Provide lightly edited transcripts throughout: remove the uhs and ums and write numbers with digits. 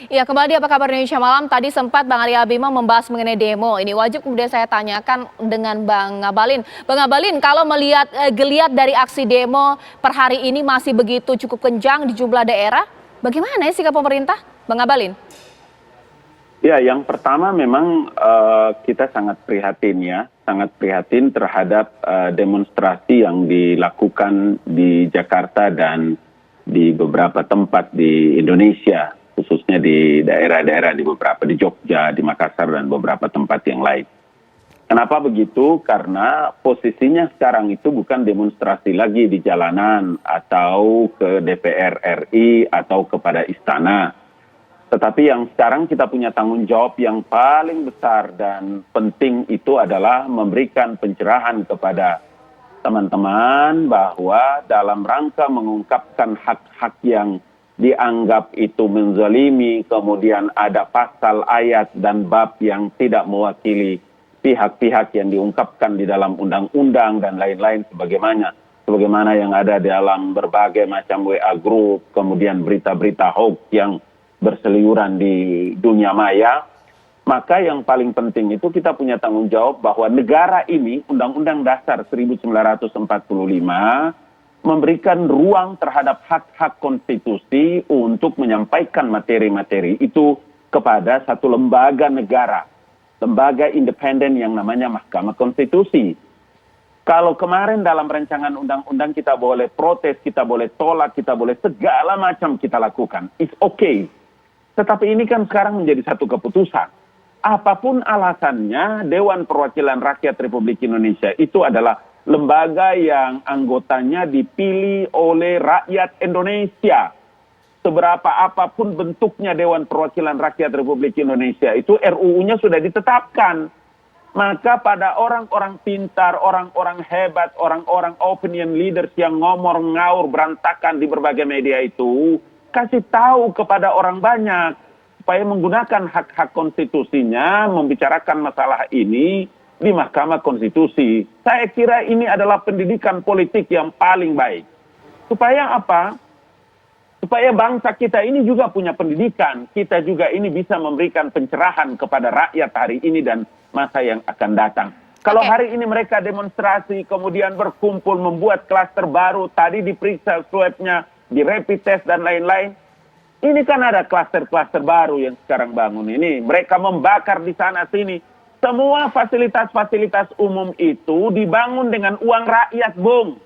Iya, kembali apa kabar Indonesia Malam? Tadi sempat Bang Arya Bima membahas mengenai demo. Ini wajib kemudian saya tanyakan dengan Bang Ngabalin. Bang Ngabalin, kalau melihat geliat dari aksi demo per hari ini masih begitu cukup kencang di jumlah daerah, bagaimana ya sikap pemerintah? Bang Ngabalin? Ya, yang pertama memang kita sangat prihatin ya, sangat prihatin terhadap demonstrasi yang dilakukan di Jakarta dan di beberapa tempat di Indonesia, khususnya di daerah-daerah di beberapa, di Jogja, di Makassar, dan beberapa tempat yang lain. Kenapa begitu? Karena posisinya sekarang itu bukan demonstrasi lagi di jalanan atau ke DPR RI atau kepada istana. Tetapi yang sekarang kita punya tanggung jawab yang paling besar dan penting itu adalah memberikan pencerahan kepada teman-teman bahwa dalam rangka mengungkapkan hak-hak yang dianggap itu menzalimi, kemudian ada pasal, ayat, dan bab yang tidak mewakili pihak-pihak yang diungkapkan di dalam undang-undang dan lain-lain sebagaimana yang ada dalam berbagai macam WA group, kemudian berita-berita hoax yang berseliweran di dunia maya. Maka yang paling penting itu kita punya tanggung jawab bahwa negara ini, Undang-Undang Dasar 1945, memberikan ruang terhadap hak-hak konstitusi untuk menyampaikan materi-materi itu kepada satu lembaga negara, lembaga independen yang namanya Mahkamah Konstitusi. Kalau kemarin dalam rancangan undang-undang kita boleh protes, kita boleh tolak, kita boleh segala macam kita lakukan, it's okay. Tetapi ini kan sekarang menjadi satu keputusan. Apapun alasannya, Dewan Perwakilan Rakyat Republik Indonesia itu adalah lembaga yang anggotanya dipilih oleh rakyat Indonesia. Seberapa apapun bentuknya Dewan Perwakilan Rakyat Republik Indonesia itu RUU-nya sudah ditetapkan. Maka pada orang-orang pintar, orang-orang hebat, orang-orang opinion leaders yang ngomor ngaur berantakan di berbagai media itu, kasih tahu kepada orang banyak supaya menggunakan hak-hak konstitusinya membicarakan masalah ini di Mahkamah Konstitusi. Saya kira ini adalah pendidikan politik yang paling baik. Supaya apa? Supaya bangsa kita ini juga punya pendidikan. Kita juga ini bisa memberikan pencerahan kepada rakyat hari ini dan masa yang akan datang. Kalau hari ini mereka demonstrasi, kemudian berkumpul membuat klaster baru, tadi diperiksa swabnya, di rapid test dan lain-lain. Ini kan ada klaster-klaster baru yang sekarang bangun ini. Mereka membakar di sana sini. Semua fasilitas-fasilitas umum itu dibangun dengan uang rakyat, Bung.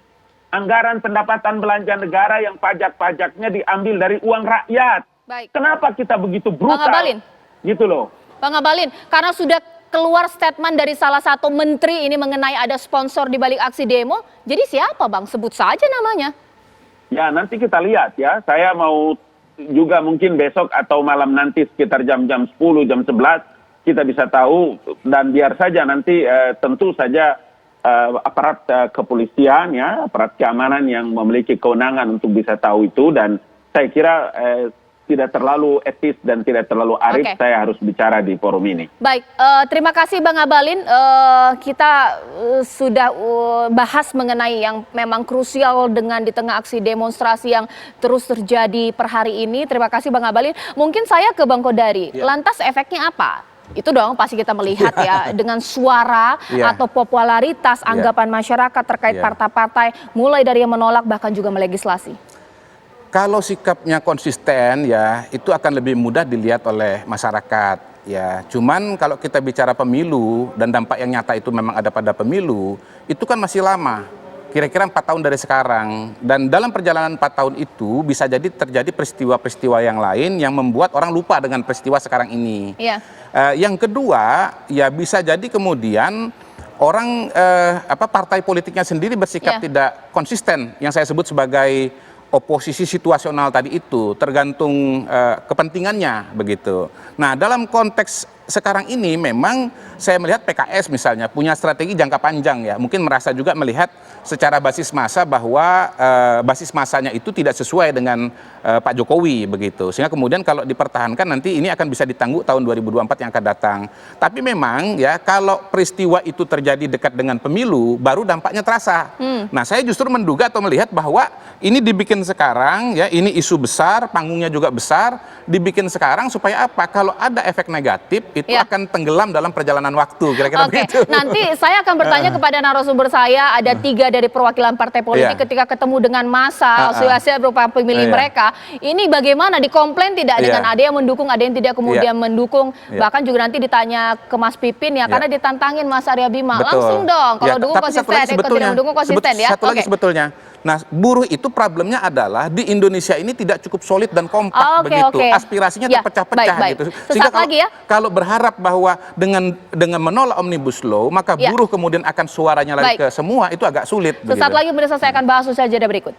Anggaran pendapatan belanja negara yang pajak-pajaknya diambil dari uang rakyat. Baik. Kenapa kita begitu brutal? Bang Ngabalin. Gitu loh. Bang Ngabalin, karena sudah keluar statement dari salah satu menteri ini mengenai ada sponsor di balik aksi demo. Jadi siapa, Bang? Sebut saja namanya. Ya, nanti kita lihat ya. Saya mau juga mungkin besok atau malam nanti sekitar jam-jam 10, jam 11 kita bisa tahu, dan biar saja nanti tentu saja aparat kepolisian ya, aparat keamanan yang memiliki kewenangan untuk bisa tahu itu, dan saya kira tidak terlalu etis dan tidak terlalu arif saya harus bicara di forum ini. Baik, terima kasih Bang Ngabalin. Kita sudah bahas mengenai yang memang krusial dengan di tengah aksi demonstrasi yang terus terjadi per hari ini. Terima kasih Bang Ngabalin. Mungkin saya ke Bang Kodari. Lantas efeknya apa? Itu dong pasti kita melihat ya dengan suara atau popularitas anggapan masyarakat terkait partai-partai mulai dari yang menolak bahkan juga melegislasi. Kalau sikapnya konsisten ya itu akan lebih mudah dilihat oleh masyarakat ya. Cuman kalau kita bicara pemilu dan dampak yang nyata itu memang ada pada pemilu, itu kan masih lama. Kira-kira 4 tahun dari sekarang. Dan dalam perjalanan 4 tahun itu bisa jadi terjadi peristiwa-peristiwa yang lain yang membuat orang lupa dengan peristiwa sekarang ini. Yang kedua ya bisa jadi kemudian orang partai politiknya sendiri bersikap tidak konsisten yang saya sebut sebagai oposisi situasional tadi itu, tergantung kepentingannya begitu. Nah, dalam konteks sekarang ini memang saya melihat PKS misalnya punya strategi jangka panjang ya, mungkin merasa juga melihat secara basis massa bahwa basis massanya itu tidak sesuai dengan Pak Jokowi begitu, sehingga kemudian kalau dipertahankan nanti ini akan bisa ditangguh tahun 2024 yang akan datang. Tapi memang ya kalau peristiwa itu terjadi dekat dengan pemilu baru dampaknya terasa. Nah, saya justru menduga atau melihat bahwa ini dibikin sekarang ya, ini isu besar, panggungnya juga besar, dibikin sekarang supaya apa? Kalau ada efek negatif itu akan tenggelam dalam perjalanan waktu, kira-kira begitu. Nanti saya akan bertanya kepada narasumber saya, ada 3 dari perwakilan partai politik ketika ketemu dengan massa, asosiasi berupa pemilih mereka, ini bagaimana, dikomplain tidak dengan ada yang mendukung, ada yang tidak kemudian mendukung, bahkan juga nanti ditanya ke Mas Pipin ya, karena ditantangin Mas Arya Bima, langsung dong, kalau dukung konsisten, kalau tidak mendukung konsisten ya. Satu lagi sebetulnya, nah buruh itu problemnya adalah di Indonesia ini tidak cukup solid dan kompak begitu, aspirasinya terpecah-pecah gitu. Sehingga kalau berharap bahwa dengan menolak Omnibus Law maka buruh kemudian akan suaranya lagi ke semua, itu agak sulit. Sesaat lagi pemirsa, saya akan bahas usai jeda berikut.